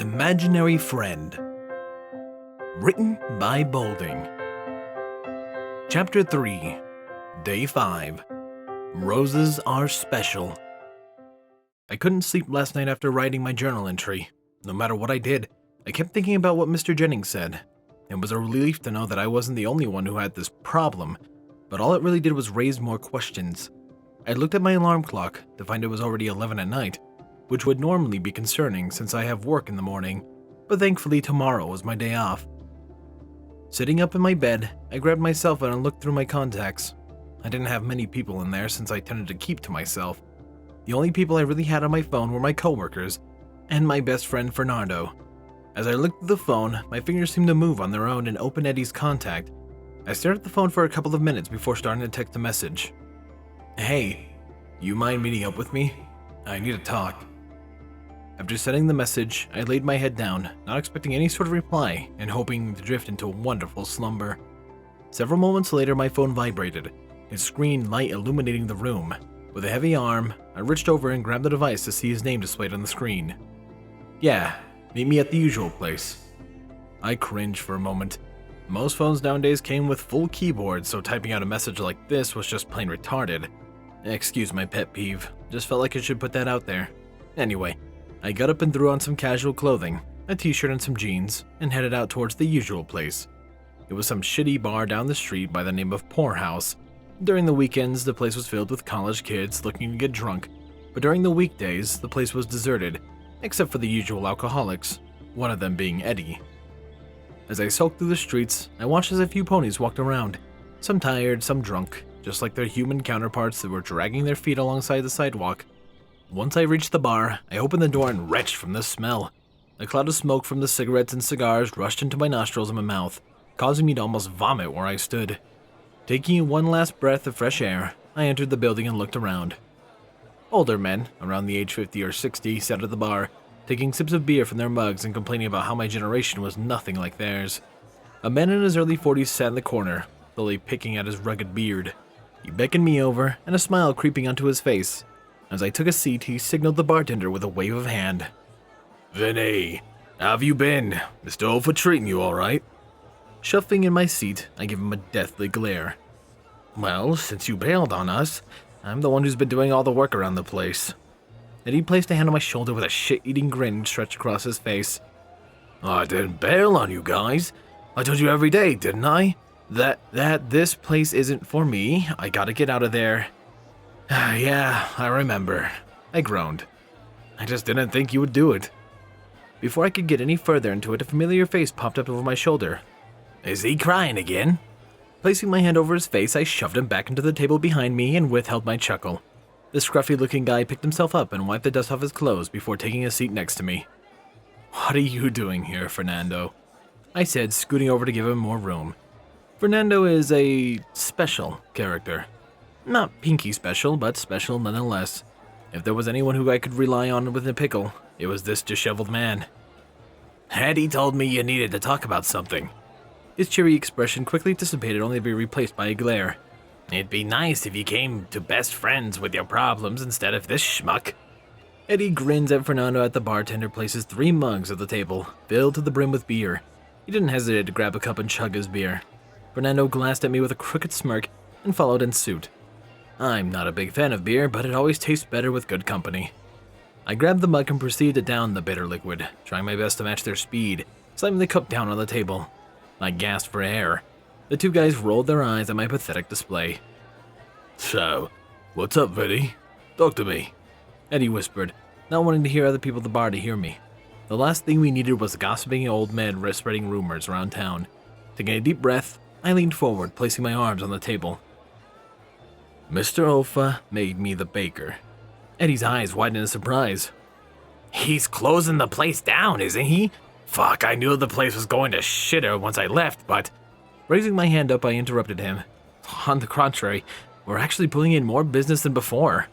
Imaginary Friend. Written by Bolding. Chapter 3, Day 5. Roses are special. I couldn't sleep last night after writing my journal entry. No matter what I did, I kept thinking about what Mr. Jennings said. It was a relief to know that I wasn't the only one who had this problem, but all it really did was raise more questions. I looked at my alarm clock to find it was already 11 at night, which would normally be concerning since I have work in the morning, but thankfully tomorrow was my day off. Sitting up in my bed, I grabbed my cell phone and looked through my contacts. I didn't have many people in there since I tended to keep to myself. The only people I really had on my phone were my coworkers and my best friend Fernando. As I looked at the phone, my fingers seemed to move on their own and open Eddie's contact. I stared at the phone for a couple of minutes before starting to text a message. "Hey, you mind meeting up with me? I need to talk." After sending the message, I laid my head down, not expecting any sort of reply and hoping to drift into a wonderful slumber. Several moments later, my phone vibrated, its screen light illuminating the room. With a heavy arm, I reached over and grabbed the device to see his name displayed on the screen. "Yeah, meet me at the usual place." I cringed for a moment. Most phones nowadays came with full keyboards, so typing out a message like this was just plain retarded. Excuse my pet peeve, just felt like I should put that out there. Anyway, I got up and threw on some casual clothing, a t-shirt and some jeans, and headed out towards the usual place. It was some shitty bar down the street by the name of Poorhouse. During the weekends, the place was filled with college kids looking to get drunk, but during the weekdays, the place was deserted, except for the usual alcoholics, one of them being Eddie. As I sulked through the streets, I watched as a few ponies walked around, some tired, some drunk, just like their human counterparts that were dragging their feet alongside the sidewalk. Once I reached the bar, I opened the door and retched from the smell. A cloud of smoke from the cigarettes and cigars rushed into my nostrils and my mouth, causing me to almost vomit where I stood. Taking one last breath of fresh air, I entered the building and looked around. Older men, around the age 50 or 60, sat at the bar, taking sips of beer from their mugs and complaining about how my generation was nothing like theirs. A man in his early 40s sat in the corner, slowly picking at his rugged beard. He beckoned me over, and a smile creeping onto his face. As I took a seat, he signaled the bartender with a wave of hand. "Vinny, how have you been? Mr. Olfa treating you all right?" Shuffling in my seat, I give him a deathly glare. "Well, since you bailed on us, I'm the one who's been doing all the work around the place." Then he placed a hand on my shoulder with a shit-eating grin stretched across his face. "I didn't bail on you guys. I told you every day, didn't I? That this place isn't for me. I gotta get out of there." "Yeah, I remember," I groaned. "I just didn't think you would do it." Before I could get any further into it, a familiar face popped up over my shoulder. "Is he crying again?" Placing my hand over his face, I shoved him back into the table behind me and withheld my chuckle. The scruffy-looking guy picked himself up and wiped the dust off his clothes before taking a seat next to me. "What are you doing here, Fernando?" I said, scooting over to give him more room. Fernando is a special character. Not Pinky special, but special nonetheless. If there was anyone who I could rely on with a pickle, it was this disheveled man. "Eddie told me you needed to talk about something." His cheery expression quickly dissipated, only to be replaced by a glare. "It'd be nice if you came to best friends with your problems instead of this schmuck." Eddie grins at Fernando as the bartender places 3 mugs at the table, filled to the brim with beer. He didn't hesitate to grab a cup and chug his beer. Fernando glanced at me with a crooked smirk and followed in suit. I'm not a big fan of beer, but it always tastes better with good company. I grabbed the mug and proceeded to down the bitter liquid, trying my best to match their speed, slamming the cup down on the table. I gasped for air. The 2 guys rolled their eyes at my pathetic display. "So, what's up, Vinny? Talk to me," Eddie whispered, not wanting to hear other people at the bar to hear me. The last thing we needed was gossiping old men spreading rumors around town. Taking a deep breath, I leaned forward, placing my arms on the table. "Mr. Olfa made me the baker." Eddie's eyes widened in surprise. "He's closing the place down, isn't he? Fuck, I knew the place was going to shitter once I left, but..." Raising my hand up, I interrupted him. "On the contrary, we're actually pulling in more business than before."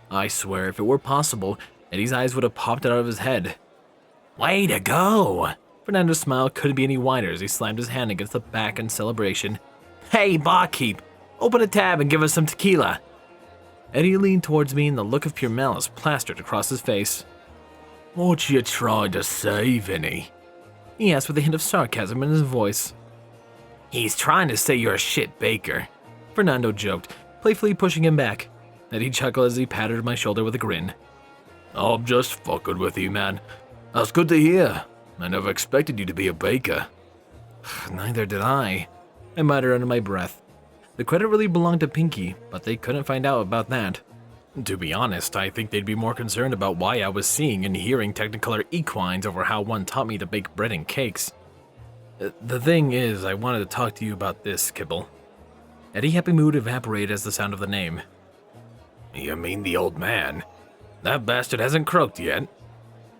I swear, if it were possible, Eddie's eyes would have popped out of his head. "Way to go!" Fernando's smile couldn't be any wider as he slammed his hand against the back in celebration. "Hey, barkeep, open a tab and give us some tequila." Eddie leaned towards me and the look of pure malice plastered across his face. What you trying to say, Vinny? He asked with a hint of sarcasm in his voice. He's trying to say you're a shit baker, Fernando joked, playfully pushing him back. Eddie chuckled as he patted my shoulder with a grin. I'm just fucking with you, man. That's good to hear. I never expected you to be a baker. Neither did I muttered under my breath. The credit really belonged to Pinky, but they couldn't find out about that. To be honest, I think they'd be more concerned about why I was seeing and hearing Technicolor equines over how one taught me to bake bread and cakes. The thing is, I wanted to talk to you about this, Kibble. Eddie's happy mood evaporated as the sound of the name. You mean the old man? That bastard hasn't croaked yet.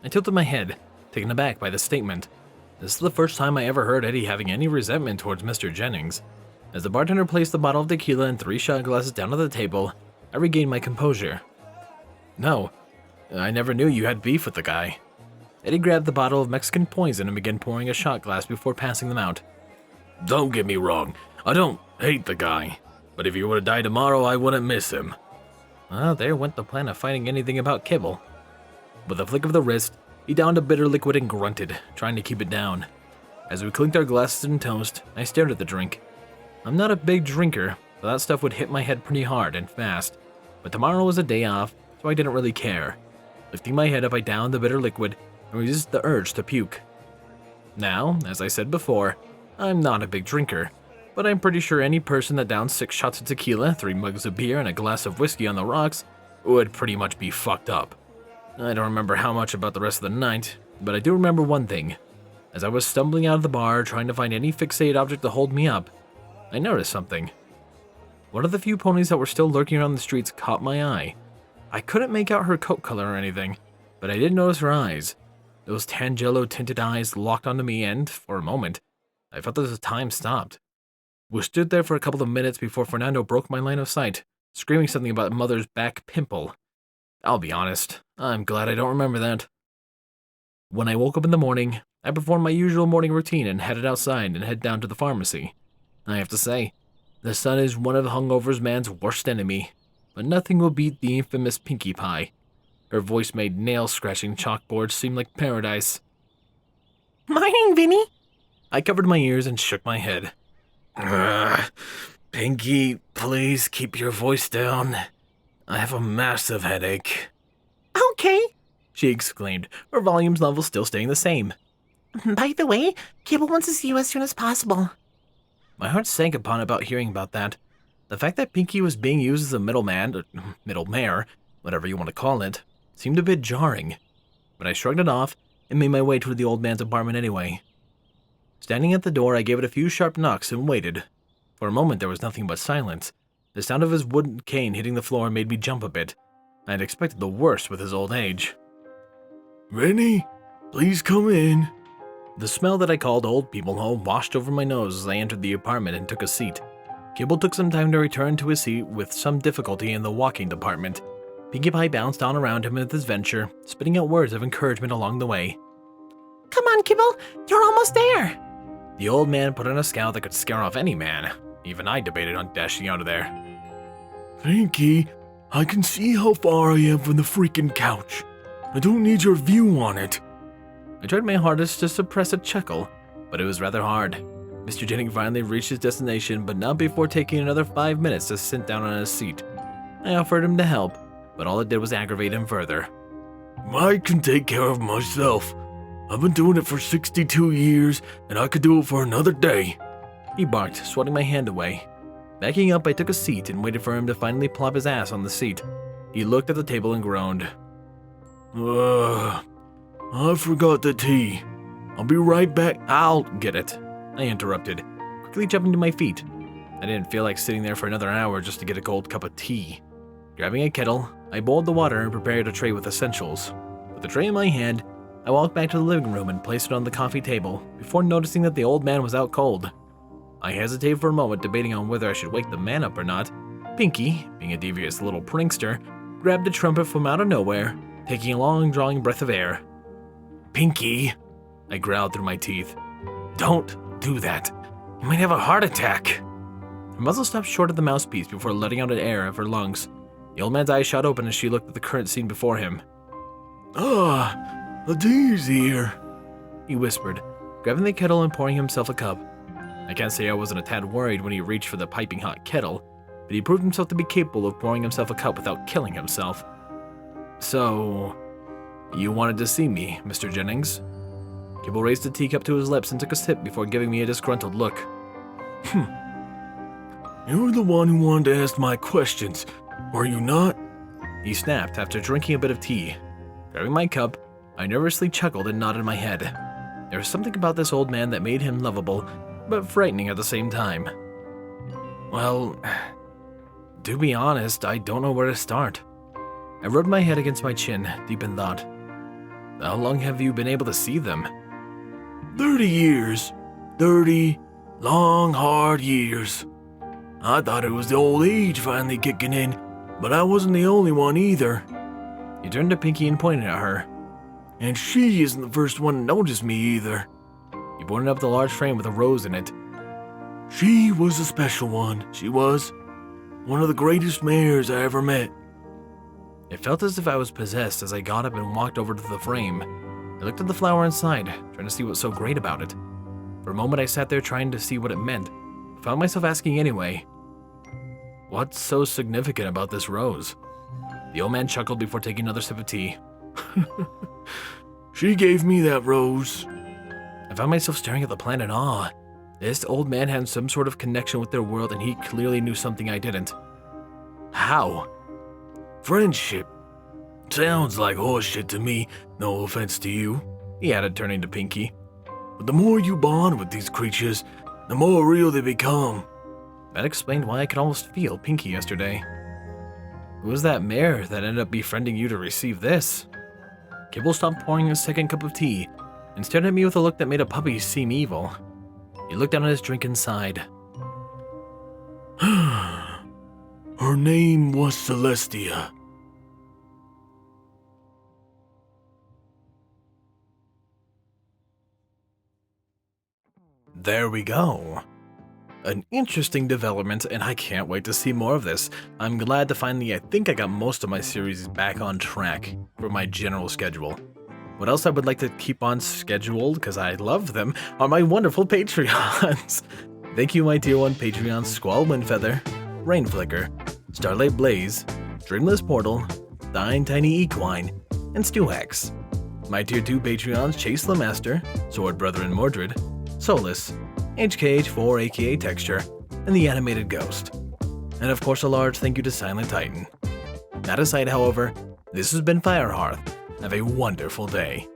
I tilted my head, taken aback by the statement. This is the first time I ever heard Eddie having any resentment towards Mr. Jennings. As the bartender placed the bottle of tequila and 3 shot glasses down on the table, I regained my composure. No, I never knew you had beef with the guy. Eddie grabbed the bottle of Mexican poison and began pouring a shot glass before passing them out. Don't get me wrong, I don't hate the guy, but if he were to die tomorrow, I wouldn't miss him. Well, there went the plan of finding anything about Kibble. With a flick of the wrist, he downed a bitter liquid and grunted, trying to keep it down. As we clinked our glasses and toast, I stared at the drink. I'm not a big drinker, so that stuff would hit my head pretty hard and fast, but tomorrow was a day off, so I didn't really care. Lifting my head up, I downed the bitter liquid and resisted the urge to puke. Now, as I said before, I'm not a big drinker, but I'm pretty sure any person that downed 6 shots of tequila, 3 mugs of beer, and a glass of whiskey on the rocks would pretty much be fucked up. I don't remember how much about the rest of the night, but I do remember one thing. As I was stumbling out of the bar trying to find any fixated object to hold me up, I noticed something. One of the few ponies that were still lurking around the streets caught my eye. I couldn't make out her coat color or anything, but I did notice her eyes. Those Tangelo-tinted eyes locked onto me and, for a moment, I felt as the time stopped. We stood there for a couple of minutes before Fernando broke my line of sight, screaming something about mother's back pimple. I'll be honest, I'm glad I don't remember that. When I woke up in the morning, I performed my usual morning routine and headed outside and head down to the pharmacy. I have to say, the sun is one of hungover man's worst enemy, but nothing will beat the infamous Pinkie Pie. Her voice made nail-scratching chalkboards seem like paradise. Morning, Vinny! I covered my ears and shook my head. Pinkie, please keep your voice down. I have a massive headache. Okay, she exclaimed, her volume level still staying the same. By the way, Kibble wants to see you as soon as possible. My heart sank upon about hearing about that. The fact that Pinkie was being used as a middleman, or middle mare, whatever you want to call it, seemed a bit jarring. But I shrugged it off and made my way toward the old man's apartment anyway. Standing at the door, I gave it a few sharp knocks and waited. For a moment there was nothing but silence. The sound of his wooden cane hitting the floor made me jump a bit. I had expected the worst with his old age. Rennie, please come in. The smell that I called old people home washed over my nose as I entered the apartment and took a seat. Kibble took some time to return to his seat with some difficulty in the walking department. Pinkie Pie bounced on around him with his venture, spitting out words of encouragement along the way. Come on, Kibble, you're almost there. The old man put on a scowl that could scare off any man. Even I debated on dashing out of there. Pinkie, I can see how far I am from the freaking couch. I don't need your view on it. I tried my hardest to suppress a chuckle, but it was rather hard. Mr. Jennings finally reached his destination, but not before taking another 5 minutes to sit down on his seat. I offered him to help, but all it did was aggravate him further. I can take care of myself. I've been doing it for 62 years, and I could do it for another day. He barked, swatting my hand away. Backing up, I took a seat and waited for him to finally plop his ass on the seat. He looked at the table and groaned. I forgot the tea. I'll be right back. I'll get it, I interrupted, quickly jumping to my feet. I didn't feel like sitting there for another hour just to get a cold cup of tea. Grabbing a kettle, I boiled the water and prepared a tray with essentials. With the tray in my hand, I walked back to the living room and placed it on the coffee table before noticing that the old man was out cold. I hesitated for a moment, debating on whether I should wake the man up or not. Pinkie, being a devious little prankster, grabbed a trumpet from out of nowhere, taking a long, drawing breath of air. Pinkie, I growled through my teeth. Don't do that. You might have a heart attack. Her muzzle stopped short of the mouthpiece before letting out an air of her lungs. The old man's eyes shot open as she looked at the current scene before him. "The tea's here," he whispered, grabbing the kettle and pouring himself a cup. I can't say I wasn't a tad worried when he reached for the piping hot kettle, but he proved himself to be capable of pouring himself a cup without killing himself. "So, you wanted to see me, Mr. Jennings?" Kibble raised the teacup to his lips and took a sip before giving me a disgruntled look. "You're the one who wanted to ask my questions, were you not?" he snapped after drinking a bit of tea. Grabbing my cup, I nervously chuckled and nodded my head. There was something about this old man that made him lovable, but frightening at the same time. "Well, to be honest, I don't know where to start." I rubbed my head against my chin, deep in thought. "How long have you been able to see them?" 30 years. 30 long, hard years. I thought it was the old age finally kicking in, but I wasn't the only one either." He turned to Pinky and pointed at her. "And she isn't the first one to notice me either." He pointed up the large frame with a rose in it. "She was a special one, she was. One of the greatest mares I ever met." It felt as if I was possessed as I got up and walked over to the frame. I looked at the flower inside, trying to see what's so great about it. For a moment I sat there trying to see what it meant, but found myself asking anyway. "What's so significant about this rose?" The old man chuckled before taking another sip of tea. "She gave me that rose." I found myself staring at the plant in awe. This old man had some sort of connection with their world, and he clearly knew something I didn't. "How?" "Friendship. Sounds like horseshit to me, no offense to you," he added, turning to Pinky. "But the more you bond with these creatures, the more real they become." That explained why I could almost feel Pinky yesterday. "Who was that mare that ended up befriending you to receive this?" Kibble stopped pouring his second cup of tea and stared at me with a look that made a puppy seem evil. He looked down at his drink and sighed. "Her name was Celestia." There we go. An interesting development, and I can't wait to see more of this. I'm glad to finally, I think I got most of my series back on track for my general schedule. What else I would like to keep on scheduled, because I love them, are my wonderful Patreons. Thank you, my tier 1 Patreons, Squall, Windfeather, Rainflicker, Starlight Blaze, Dreamless Portal, Thine Tiny Equine, and Stewhex. My tier 2 Patreons, Chase LeMaster, Sword Brother and Morded, Solus, HKH4 aka Texture, and the Animated Ghost. And of course a large thank you to Silent Titan. That aside, however, this has been Firehearth. Have a wonderful day.